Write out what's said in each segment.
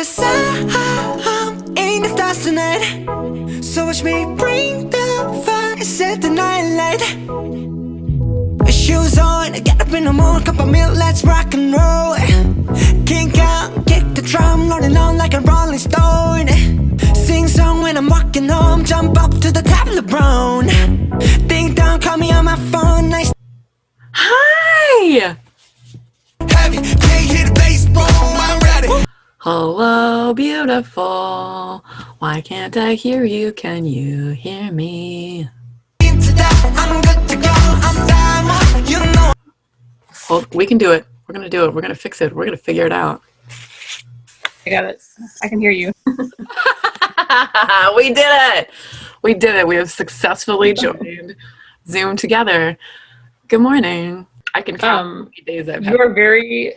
'cause I'm in the stars tonight. So watch me bring the fire, set the night light. Shoes on, get up in the morning, cup of milk, let's rock and roll. Kink out, kick the drum, rolling on like a rolling stone. Sing song when I'm walking home, jump up to the top of the brown. Ding dong, call me on my phone, nice. Hi! Heavy, can't hear the bass, boom, I'm ready. Hello, beautiful. Why can't I hear you? Can you hear me? Into that, I'm good to go, I'm diamond, you know. Well, we can do it. We're gonna do it. We're gonna fix it. We're gonna figure it out. I got it. I can hear you. We did it! We did it. We have successfully joined Zoom together. Good morning. I can count how many days I've had. You are very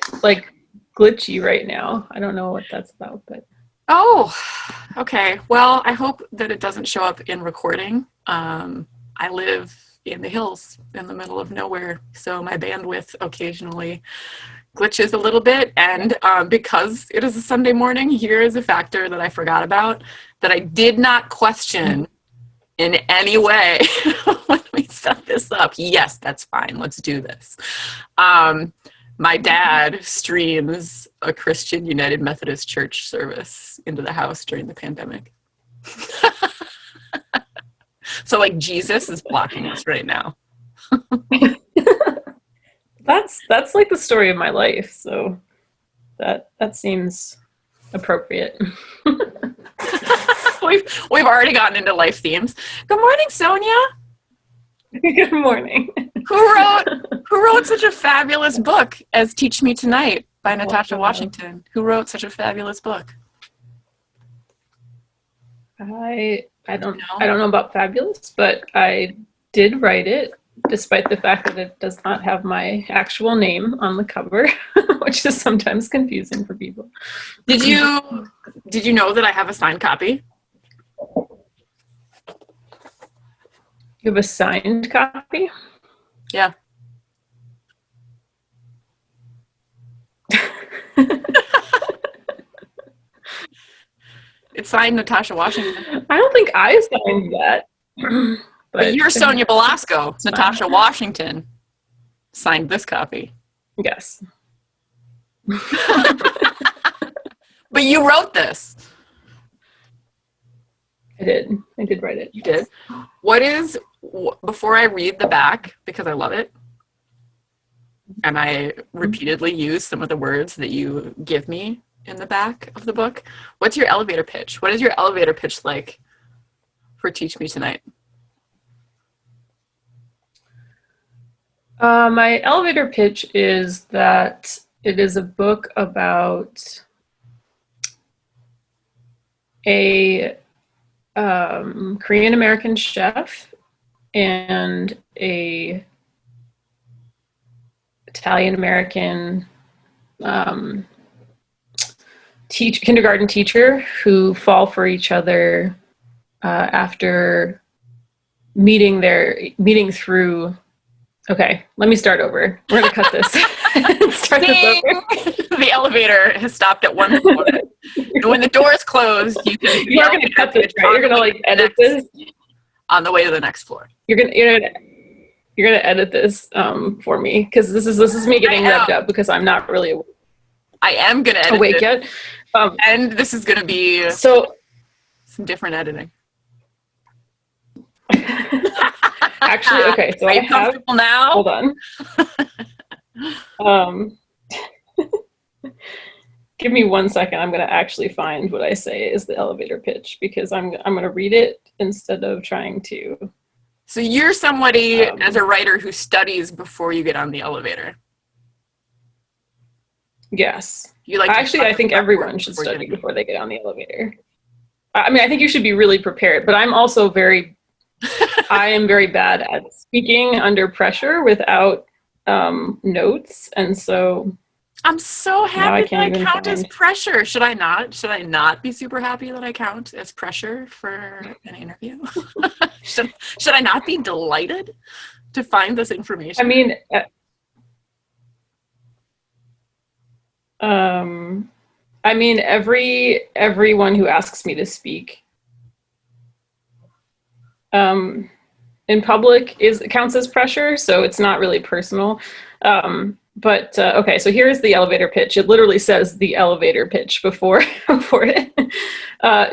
glitchy right now. I don't know what that's about, but Oh, okay. Well, I hope that it doesn't show up in recording. I live in the hills in the middle of nowhere, so my bandwidth occasionally glitches a little bit, and because it is a Sunday morning, here is a factor that I forgot about that I did not question in any way when we set this up. Yes, that's fine. Let's do this. My dad streams a Christian United Methodist Church service into the house during the pandemic. So like Jesus is blocking us right now. that's like the story of my life. So that seems appropriate. We've already gotten into life themes. Good morning, Sonia. Good morning. Who wrote such a fabulous book as Teach Me Tonight by NATASHA Washington? Who wrote such a fabulous book? I don't know about fabulous, but I did write it, despite the fact that it does not have my actual name on the cover, which is sometimes confusing for people. Did you know that I have a signed copy? You have a signed copy? Yeah. It's signed Natasha Washington. I don't think I signed that. But you're Sonia Belasco. Natasha Washington signed this copy. Yes. But you wrote this. I did write it. You did. Before I read the back, because I love it, and I repeatedly use some of the words that you give me in the back of the book, what's your elevator pitch? What is your elevator pitch like for Teach Me Tonight? My elevator pitch is that it is a book about a Korean American chef and a Italian American kindergarten teacher who fall for each other after meeting through. Okay, let me start over. We're gonna cut this. Start this over. The elevator has stopped at one floor. And when the doors close, you are gonna cut this, right? You're gonna edit this on the way to the next floor. You're gonna edit this for me, because this is me getting revved up because I'm not really I am gonna edit awake it. Yet. And this is gonna be some different editing. Actually, okay, so I have now. Hold on. Give me 1 second. I'm gonna actually find what I say is the elevator pitch, because I'm gonna read it instead of trying to. So you're somebody as a writer who studies before you get on the elevator. Yes. I think everyone should study before they get on the elevator. I mean, I think you should be really prepared, but I'm also I am very bad at speaking under pressure without notes, and so I'm so happy that I count as pressure. Should I not be super happy that I count as pressure for an interview? should I not be delighted to find this information? I mean, I mean, everyone who asks me to speak in public counts as pressure, so it's not really personal. Okay, so here's the elevator pitch. It literally says the elevator pitch before it.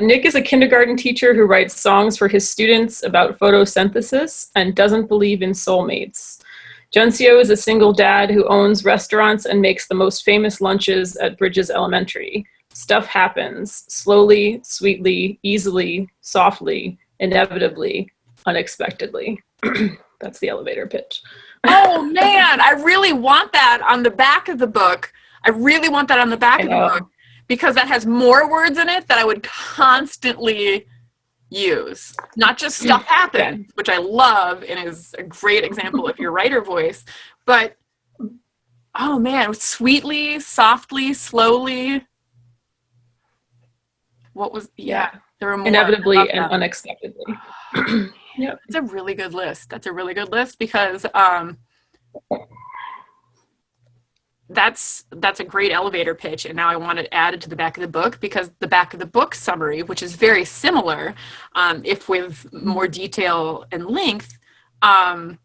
Nick is a kindergarten teacher who writes songs for his students about photosynthesis and doesn't believe in soulmates. Juncio is a single dad who owns restaurants and makes the most famous lunches at Bridges Elementary. Stuff happens, slowly, sweetly, easily, softly, inevitably, unexpectedly. That's the elevator pitch. Oh man, I really want that on the back of the book. I really want that on the back of the book because that has more words in it that I would constantly use. Not just stuff happens, which I love and is a great example of your writer voice, but oh man, sweetly, softly, slowly. What was, yeah, there were more. Inevitably and unexpectedly. Yep. It's a really good list. That's a really good list because that's a great elevator pitch. And now I want to add it to the back of the book because the back of the book summary, which is very similar, if with more detail and length, the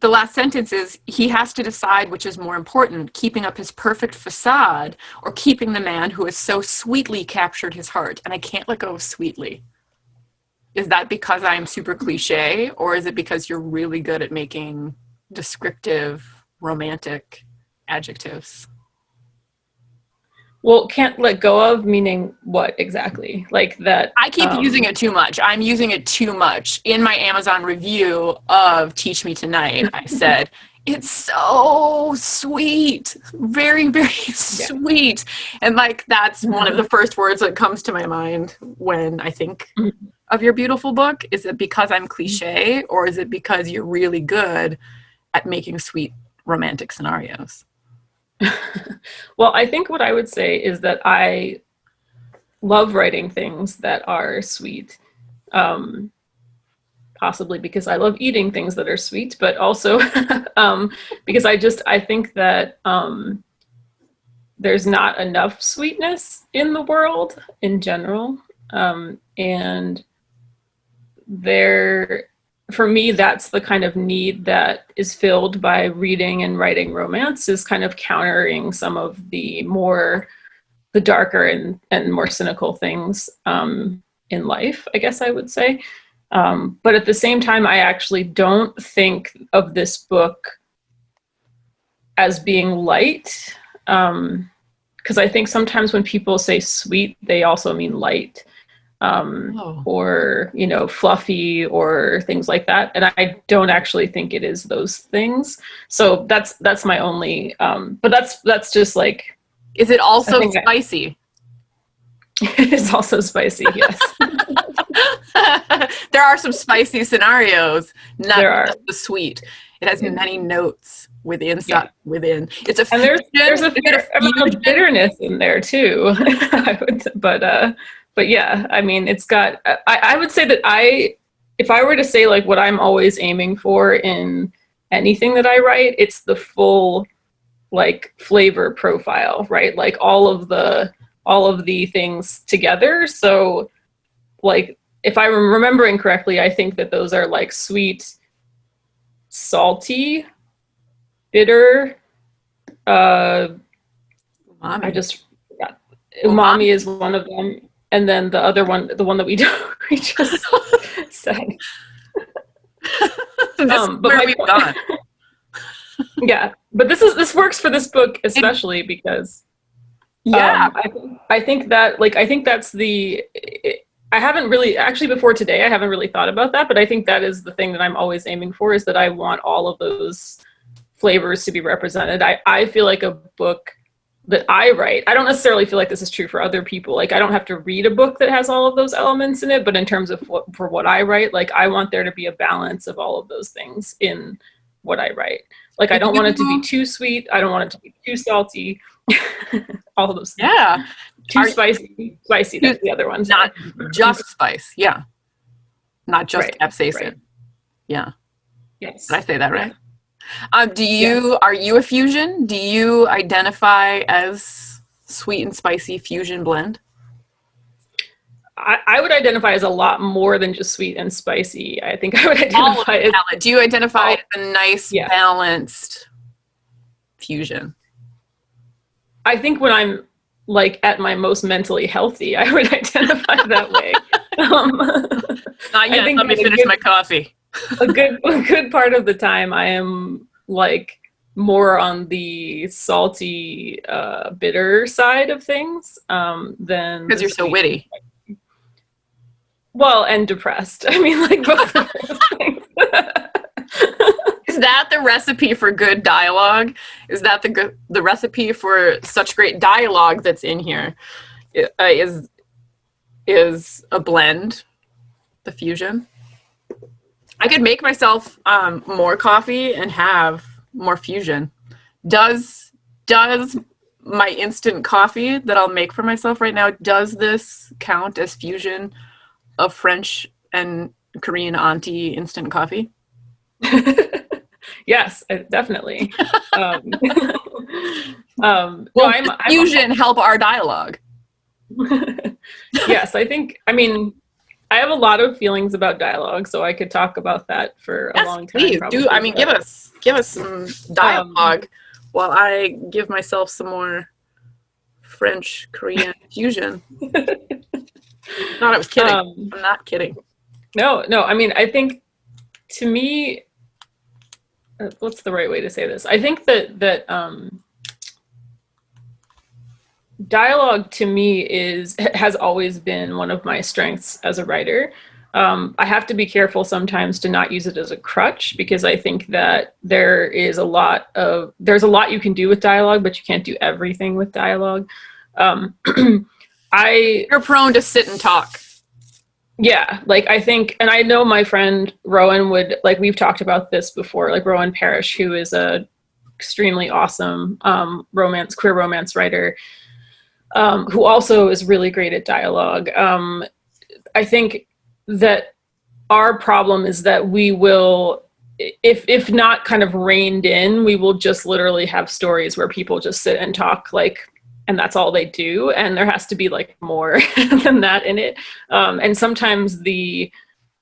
last sentence is, he has to decide which is more important, keeping up his perfect facade or keeping the man who has so sweetly captured his heart. And I can't let go of sweetly. Is that because I'm super cliche, or is it because you're really good at making descriptive, romantic adjectives? Well, can't let go of meaning what exactly? Like that. I keep using it too much. I'm using it too much. In my Amazon review of Teach Me Tonight, I said, it's so sweet, very, very sweet. And like, that's one of the first words that comes to my mind when I think of your beautiful book. Is it because I'm cliche, or is it because you're really good at making sweet romantic scenarios? Well, I think what I would say is that I love writing things that are sweet. Possibly because I love eating things that are sweet, but also because I think that there's not enough sweetness in the world in general. And for me, that's the kind of need that is filled by reading and writing romance, is kind of countering some of the darker and more cynical things in life, I guess I would say. But at the same time, I actually don't think of this book as being light, because I think sometimes when people say sweet, they also mean light. Or, fluffy or things like that. And I don't actually think it is those things. So that's my only, but that's just like. Is it also spicy? It's also spicy, yes. There are some spicy scenarios, not just the sweet. It has many notes within. It's a and there's a fair amount of bitterness in there too. But yeah, I mean, it's got, I would say that if I were to say like what I'm always aiming for in anything that I write, it's the full like flavor profile, right? Like all of the things together. So like, if I'm remembering correctly, I think that those are like sweet, salty, bitter, I just forgot. Umami is one of them. And then the other one, the one that we just said. Yeah, but this works for this book especially because I think that's the. I haven't really actually before today. I haven't really thought about that, but I think that is the thing that I'm always aiming for, is that I want all of those flavors to be represented. I feel like a book that I write, I don't necessarily feel like this is true for other people. Like I don't have to read a book that has all of those elements in it, but in terms of for what I write, like I want there to be a balance of all of those things in what I write. Like I don't want it to be too sweet. I don't want it to be too salty. All of those things. Yeah. Too spicy. That's the other ones. Not just spice. Yeah. Not just capsaicin. Right. Yeah. Yes. Did I say that right? Are you a fusion? Do you identify as sweet and spicy fusion blend? I would identify as a lot more than just sweet and spicy. I think I would All of identify the as palate. Do you identify it as a nice, Yeah. balanced fusion? I think when I'm like at my most mentally healthy, I would identify that way. Not yet. think Let me that a finish good- my coffee. a good part of the time I am like more on the salty, bitter side of things than Because you're so sweet. witty. Well, and depressed. I mean, like both of those things. Is that the recipe for good dialogue? Is that the recipe for such great dialogue that's in here? Is a blend, the fusion? I could make myself more coffee and have more fusion. Does my instant coffee that I'll make for myself right now, does this count as fusion of French and Korean auntie instant coffee? Yes, definitely. Well, I'm fusion help our dialogue. Yes, I mean, I have a lot of feelings about dialogue, so I could talk about that for a long time. Please probably, do. I mean, but- give us some dialogue while I give myself some more French Korean fusion. No, I was kidding. I'm not kidding. No. I mean, I think to me, what's the right way to say this? I think that dialogue to me has always been one of my strengths as a writer. I have to be careful sometimes to not use it as a crutch, because I think that there's a lot you can do with dialogue, but you can't do everything with dialogue. You're prone to sit and talk. Yeah, like I think, and I know my friend Rowan would, like we've talked about this before, like Rowan Parrish, who is a extremely awesome queer romance writer, who also is really great at dialogue. I think that our problem is that we will, if not kind of reined in, we will just literally have stories where people just sit and talk, like, and that's all they do. And there has to be like more than that in it. And sometimes the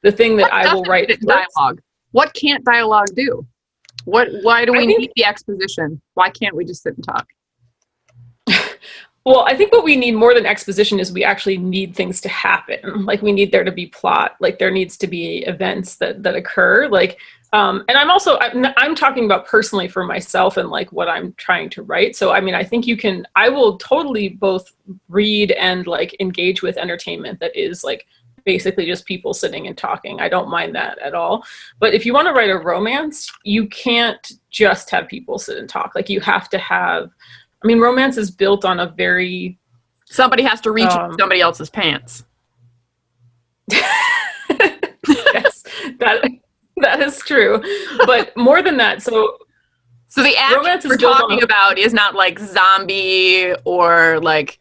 thing that I will write dialogue. What can't dialogue do? Why do we need the exposition? Why can't we just sit and talk? Well, I think what we need more than exposition is we actually need things to happen. Like we need there to be plot. Like there needs to be events that occur. Like, and I'm talking about personally for myself and like what I'm trying to write. So, I mean, I think I will totally both read and like engage with entertainment that is like basically just people sitting and talking. I don't mind that at all. But if you want to write a romance, you can't just have people sit and talk. Like you have to have, I mean, romance is built on a very... Somebody has to reach in somebody else's pants. Yes, that is true. But more than that, so the action we're talking about is not like zombie or like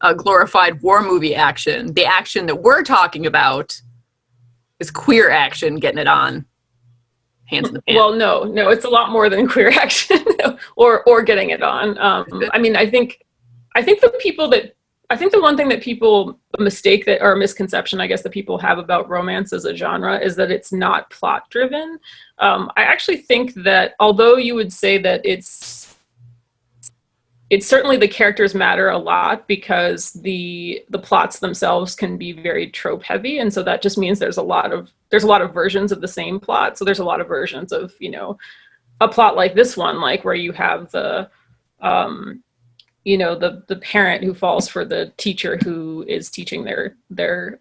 a glorified war movie action. The action that we're talking about is queer action, getting it on. Hands in the pants. Well, no, it's a lot more than queer action or getting it on. I mean, I think the one thing that people mistake that, or a misconception, I guess, that people have about romance as a genre is that it's not plot driven. I actually think that although you would say that it's certainly the characters matter a lot because the plots themselves can be very trope heavy, and so that just means there's a lot of versions of the same plot. So there's a lot of versions of, you know, a plot like this one, like where you have the you know, the parent who falls for the teacher who is teaching their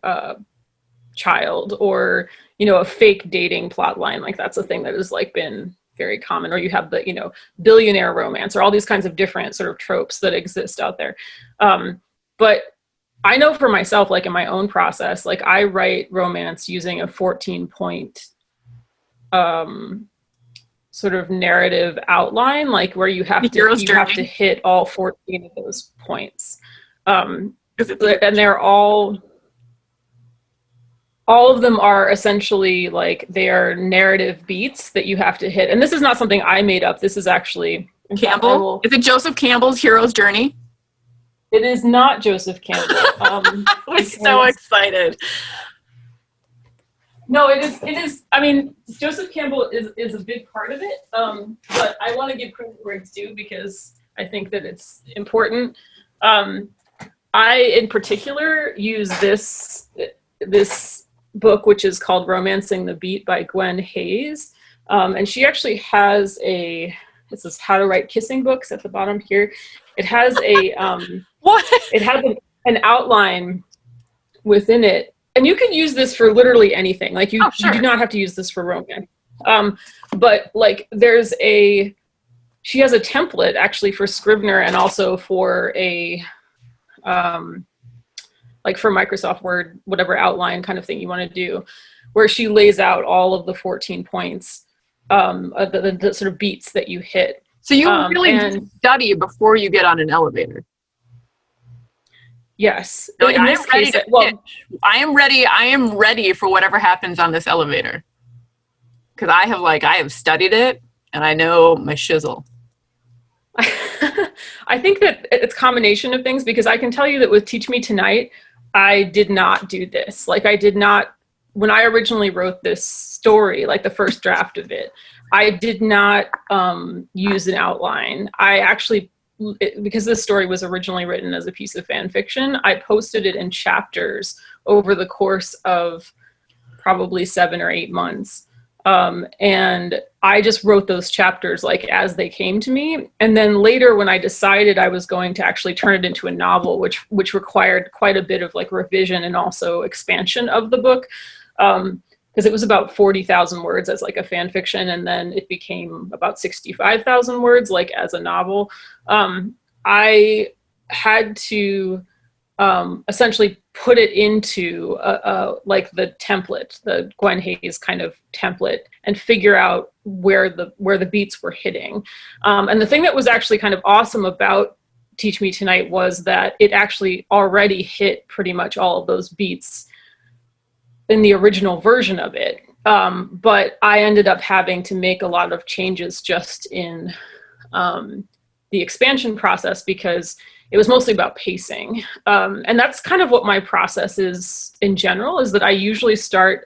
child, or, you know, a fake dating plot line. Like that's a thing that has like been very common. Or you have the, you know, billionaire romance, or all these kinds of different sort of tropes that exist out there. But I know for myself, like in my own process, like I write romance using a 14-point sort of narrative outline, like where you have to hit all 14 of those points. And they're all of them are essentially like, they are narrative beats that you have to hit. And this is not something I made up. This is actually Campbell. Is it Joseph Campbell's Hero's Journey? It is not Joseph Campbell. I was so excited. No, it is. It is. I mean, Joseph Campbell is a big part of it. But I want to give credit where it's due because I think that it's important. I, in particular, use this book, which is called "Romancing the Beat" by Gwen Hayes, and she actually has this is How to Write Kissing Books at the bottom here. It has a What? it has an outline within it. And you can use this for literally anything. Like you Sure. do not have to use this for romance. But like she has a template actually for Scrivener and also for like for Microsoft Word, whatever outline kind of thing you want to do, where she lays out all of the 14 points, the sort of beats that you hit. So you really study before you get on an elevator. Yes. Like, in this case, I am ready for whatever happens on this elevator. Because I have studied it and I know my shizzle. I think that it's a combination of things because I can tell you that with Teach Me Tonight, I did not do this. Like I did not, when I originally wrote this story, like the first draft of it, I did not use an outline. I actually, because this story was originally written as a piece of fan fiction, I posted it in chapters over the course of probably 7 or 8 months. And I just wrote those chapters like as they came to me. And then later when I decided I was going to actually turn it into a novel, which required quite a bit of like revision and also expansion of the book, because it was about 40,000 words as like a fan fiction, and then it became about 65,000 words like as a novel. I had to essentially put it into like the template, the Gwen Hayes kind of template, and figure out where the beats were hitting. And the thing that was actually kind of awesome about Teach Me Tonight was that it actually already hit pretty much all of those beats in the original version of it. But I ended up having to make a lot of changes just in the expansion process because it was mostly about pacing. And that's kind of what my process is in general, is that I usually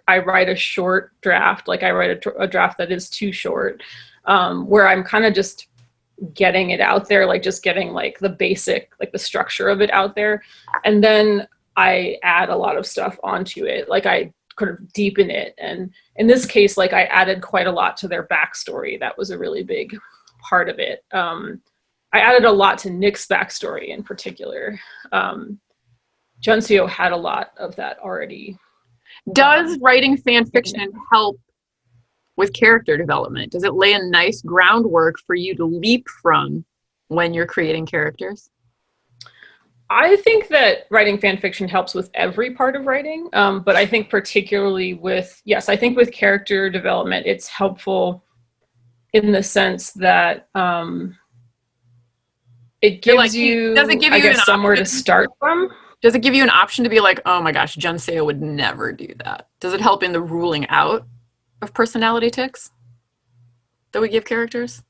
I write a short draft, like I write a draft that is too short, where I'm kind of just getting it out there, like just getting like the basic, like the structure of it out there. And then I add a lot of stuff onto it. Like I kind of deepen it. And in this case, like I added quite a lot to their backstory. That was a really big part of it. I added a lot to Nick's backstory in particular. Juncio had a lot of that already. Does writing fan fiction help with character development? Does it lay a nice groundwork for you to leap from when you're creating characters? I think that writing fan fiction helps with every part of writing, but I think particularly I think with character development, it's helpful in the sense that it gives you, I guess, somewhere to start from. Does it give you an option to be like, oh my gosh, Junseo would never do that? Does it help in the ruling out of personality tics that we give characters?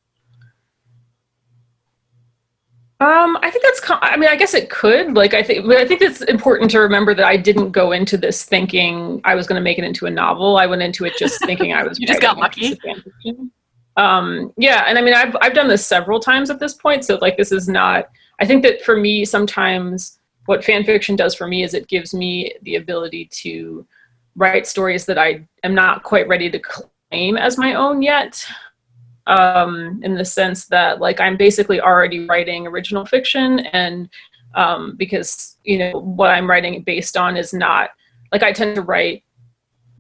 I think I guess it could. Like, I think it's important to remember that I didn't go into this thinking I was going to make it into a novel. I went into it just thinking I was. You just got lucky. Yeah, and I mean, I've done this several times at this point, so like this is not. I think that for me, sometimes what fan fiction does for me is it gives me the ability to write stories that I am not quite ready to claim as my own yet. In the sense that like I'm basically already writing original fiction, and because what I'm writing based on is not like I tend to write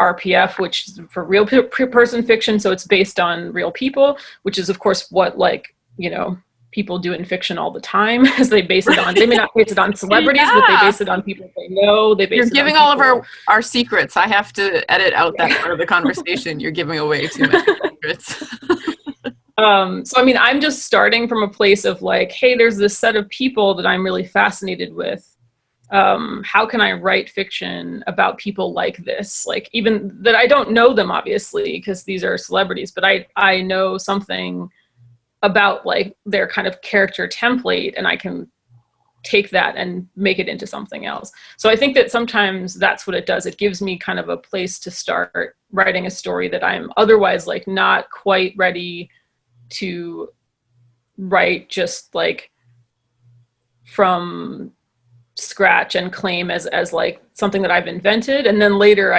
RPF, which is for real person fiction, so it's based on real people, which is of course what people do in fiction all the time, is they base it on, they may not base it on celebrities, but they base it on people they know. You're giving all of our secrets. I have to edit out that part of the conversation. You're giving away too many secrets. So, I mean, I'm just starting from a place of like, hey, there's this set of people that I'm really fascinated with. How can I write fiction about people like this? Like, even that I don't know them, obviously, because these are celebrities, but I know something about like their kind of character template, and I can take that and make it into something else. So I think that sometimes that's what it does. It gives me kind of a place to start writing a story that I'm otherwise like not quite ready to write just like from scratch and claim as like something that I've invented. And then later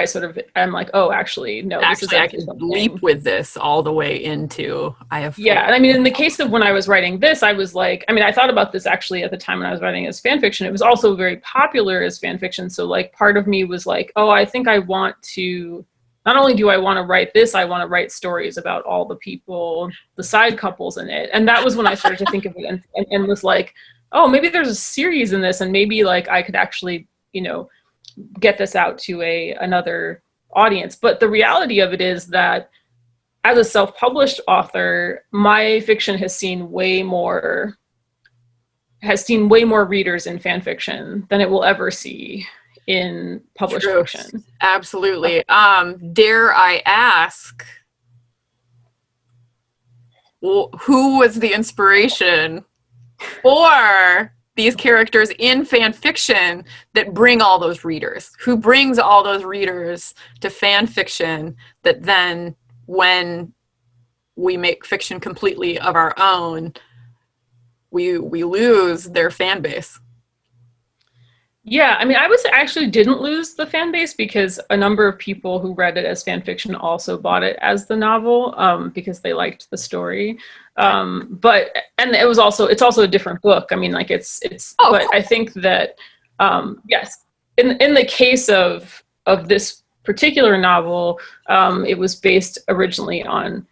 I'm like, oh, actually, no, this is I actually can something. leap with this all the way into I have. Yeah. And I mean, in the case of when I was writing this, I was like, I mean, I thought about this actually at the time when I was writing as fan fiction. It was also very popular as fan fiction. So like part of me was like, oh, I think I want to, not only do I want to write this, I want to write stories about all the people, the side couples in it. And that was when I started to think of it and was like, oh, maybe there's a series in this, and maybe like I could actually, you know, get this out to another audience. But the reality of it is that as a self-published author, my fiction has seen way more readers in fan fiction than it will ever see in published fiction. Absolutely. Dare I ask, who was the inspiration for these characters in fan fiction that bring all those readers? Who brings all those readers to fan fiction that then, when we make fiction completely of our own, we lose their fan base? Yeah, I mean, I actually didn't lose the fan base because a number of people who read it as fan fiction also bought it as the novel because they liked the story. But it's also a different book. I mean, like but I think that yes, in the case of this particular novel, it was based originally on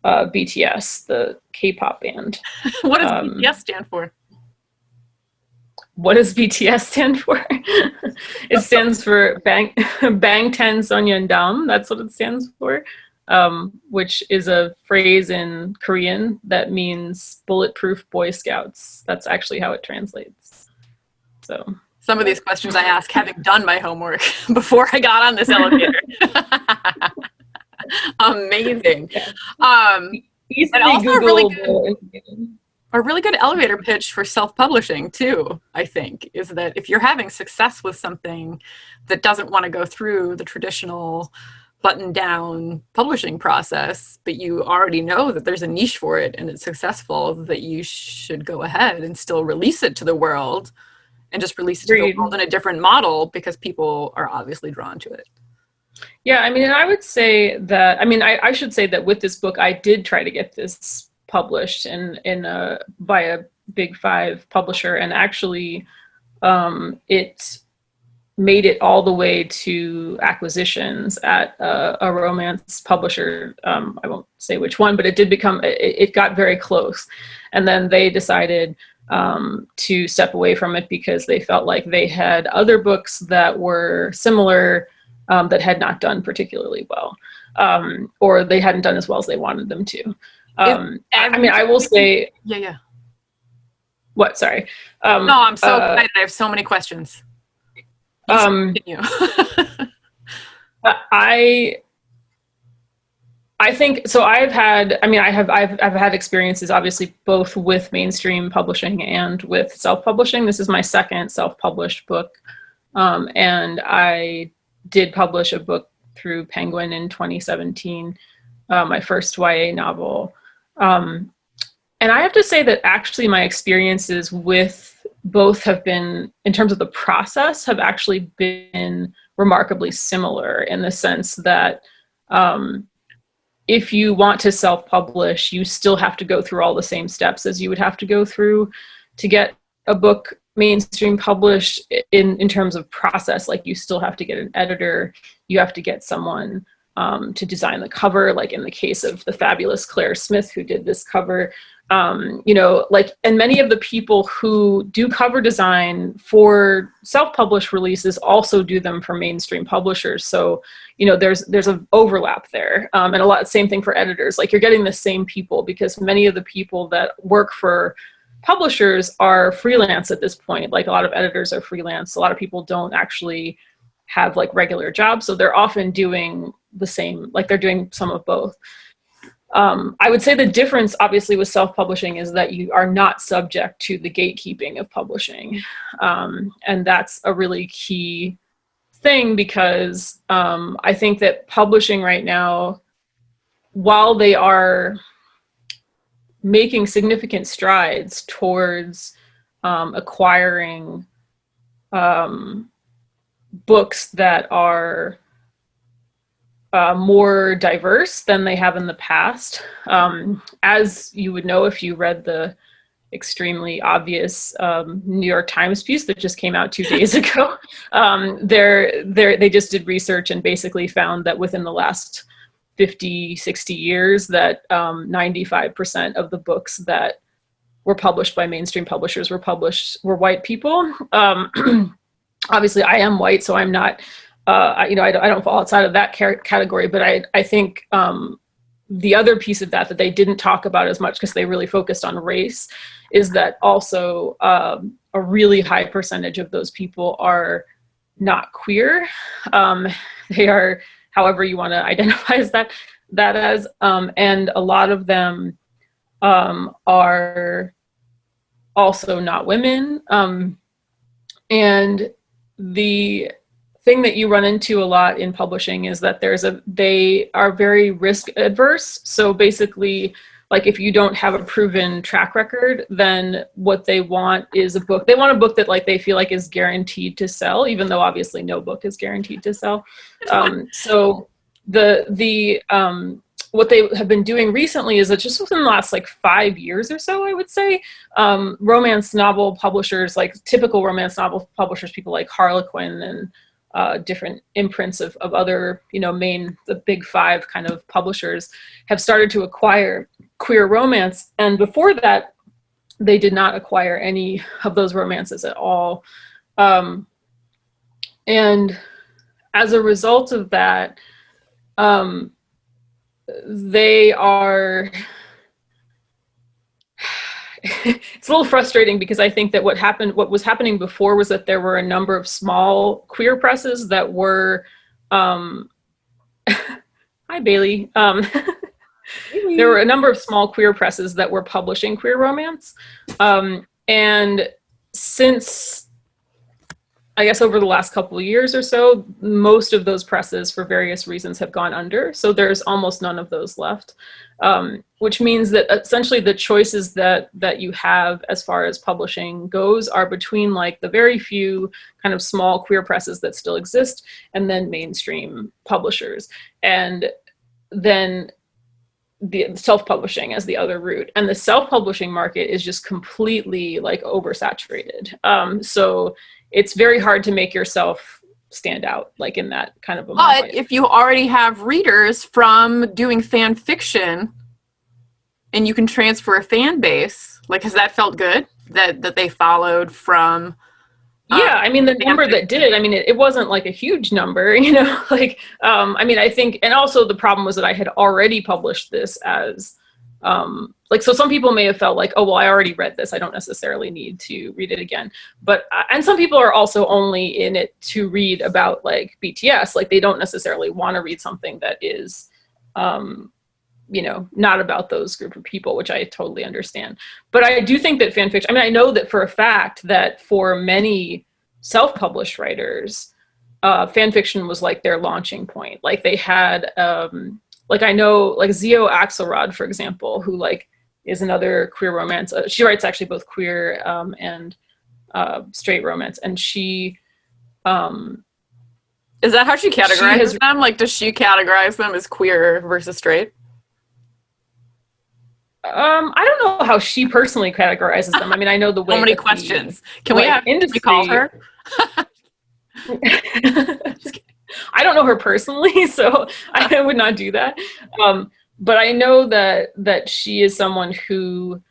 BTS, the K-pop band. What does BTS stand for? What does BTS stand for? It stands for Bang Sonyeondam. That's what it stands for, which is a phrase in Korean that means bulletproof Boy Scouts. That's actually how it translates. So some of these questions I ask having done my homework before I got on this elevator. Amazing. And also a really good elevator pitch for self-publishing too, I think, is that if you're having success with something that doesn't want to go through the traditional button-down publishing process, but you already know that there's a niche for it and it's successful, that you should go ahead and still release it to the world, and just release it to the world in a different model because people are obviously drawn to it. Yeah, I mean, and I would say that, I mean, I should say that with this book, I did try to get this published by a Big Five publisher, and actually it made it all the way to acquisitions at a romance publisher. I won't say which one, but it got very close. And then they decided to step away from it because they felt like they had other books that were similar that had not done particularly well, or they hadn't done as well as they wanted them to. I mean, I will say... Yeah. What? Sorry. No, I'm so excited. I have so many questions. Continue. I think so. I've had experiences obviously both with mainstream publishing and with self-publishing. This is my second self-published book, and I did publish a book through Penguin in 2017, my first YA novel. And I have to say that actually my experiences with both have been, in terms of the process, have actually been remarkably similar, in the sense that if you want to self-publish, you still have to go through all the same steps as you would have to go through to get a book mainstream published in terms of process. Like, you still have to get an editor, you have to get someone to design the cover, like in the case of the fabulous Claire Smith, who did this cover. And many of the people who do cover design for self-published releases also do them for mainstream publishers. So, there's an overlap there. And same thing for editors. Like, you're getting the same people, because many of the people that work for publishers are freelance at this point. Like, a lot of editors are freelance. A lot of people don't actually have like regular jobs. So they're often doing the same, like they're doing some of both. I would say the difference, obviously, with self-publishing is that you are not subject to the gatekeeping of publishing. And that's a really key thing, because I think that publishing right now, while they are making significant strides towards acquiring books that are more diverse than they have in the past. As you would know if you read the extremely obvious New York Times piece that just came out 2 days ago, they just did research and basically found that within the last 50, 60 years that 95% of the books that were published by mainstream publishers were white people. Obviously, I am white, so I'm not, I don't fall outside of that category. But I think the other piece of that they didn't talk about as much, because they really focused on race, is that also a really high percentage of those people are not queer. They are, however you want to identify that as, and a lot of them are also not women. And the thing that you run into a lot in publishing is that they are very risk adverse. So basically, like, if you don't have a proven track record, then what they want is a book. They want a book that, like, they feel like is guaranteed to sell, even though obviously no book is guaranteed to sell. So what they have been doing recently is that just within the last 5 years or so, I would say, romance novel publishers, like typical romance novel publishers, people like Harlequin and different imprints of other, the big five kind of publishers, have started to acquire queer romance. And before that, they did not acquire any of those romances at all. And as a result of that, they are, it's a little frustrating, because I think that what was happening before was that there were a number of small queer presses that were, hi Bailey. There were a number of small queer presses that were publishing queer romance. And since, I guess, over the last couple of years or so, most of those presses, for various reasons, have gone under. So there's almost none of those left, which means that essentially the choices that you have as far as publishing goes are between the very few kind of small queer presses that still exist, and then mainstream publishers, and then the self-publishing as the other route. And the self-publishing market is just completely oversaturated. So it's very hard to make yourself stand out in that kind of a market. But if you already have readers from doing fan fiction and you can transfer a fan base, has that felt good that they followed from? Yeah, I mean, the number that did, it wasn't a huge number, I think, and also the problem was that I had already published this as, so some people may have felt oh, well, I already read this, I don't necessarily need to read it again. But, and some people are also only in it to read about BTS, they don't necessarily want to read something that is, not about those group of people, which I totally understand. But I do think that fan fiction, I know that for a fact that for many self-published writers, fan fiction was their launching point. They had, I know Zio Axelrod, for example, who is another queer romance. She writes actually both queer and straight romance. And she... is that how she categorizes them? Does she categorize them as queer versus straight? I don't know how she personally categorizes them. I know the way. So many questions. Can we have industry call her? I don't know her personally, so I would not do that. But I know that she is someone who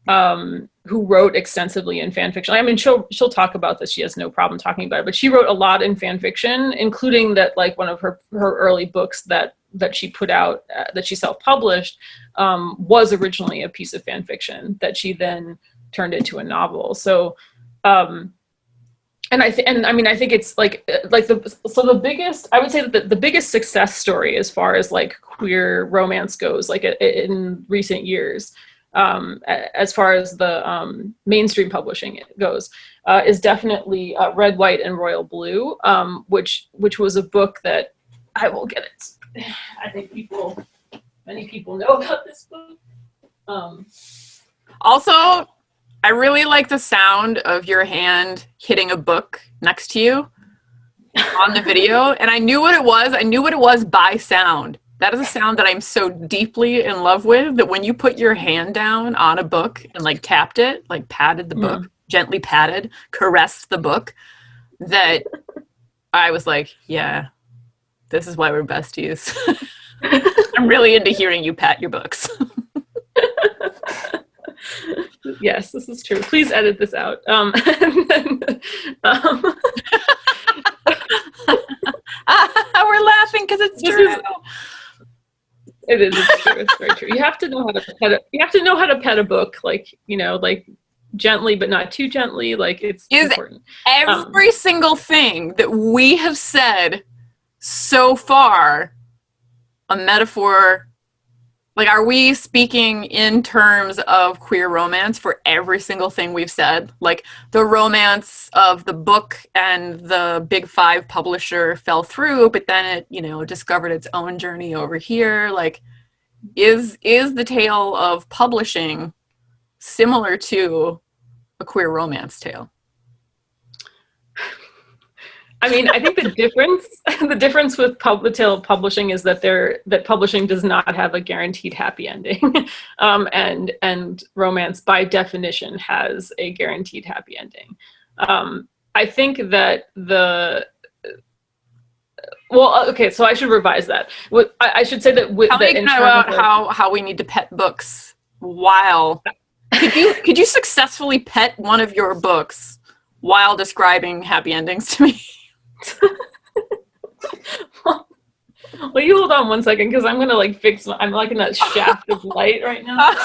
wrote extensively in fan fiction. She'll talk about this. She has no problem talking about it. But she wrote a lot in fan fiction, including that one of her early books that she put out, that she self-published, was originally a piece of fan fiction that she then turned into a novel. So, And I think it's like the biggest, I would say that the biggest success story as far as like queer romance goes, like in recent years, as far as the mainstream publishing goes, is definitely Red, White, and Royal Blue, which was a book that I will get it. I think many people know about this book. Also, I really like the sound of your hand hitting a book next to you on the video. And I knew what it was. I knew what it was by sound. That is a sound that I'm so deeply in love with, that when you put your hand down on a book and like tapped it, like patted the book, gently patted, caressed the book, that I was like, yeah, this is why we're besties. I'm really into hearing you pat your books. Yes, this is true. Please edit this out. We're laughing because it's true. It's true. It's very true. You have to know how to pet a book, like, you know, like gently but not too gently. Like it's important. Every single thing that we have said so far a metaphor? Like, are we speaking in terms of queer romance for every single thing we've said? Like, the romance of the book and the Big Five publisher fell through, but then it, you know, discovered its own journey over here. Like, is the tale of publishing similar to a queer romance tale? I mean, I think the difference with the tale of publishing is that publishing does not have a guaranteed happy ending, and romance by definition has a guaranteed happy ending. I think that so I should revise that. I should say that Tell me about how we need to pet books while could you successfully pet one of your books while describing happy endings to me? Well, you hold on one second, because I'm gonna like I'm like in that shaft of light right now.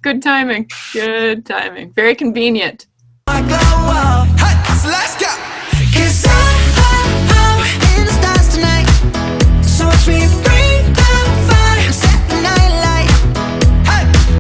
Good timing. Good timing. Very convenient. Let's go. Hey, so let's go. 'Cause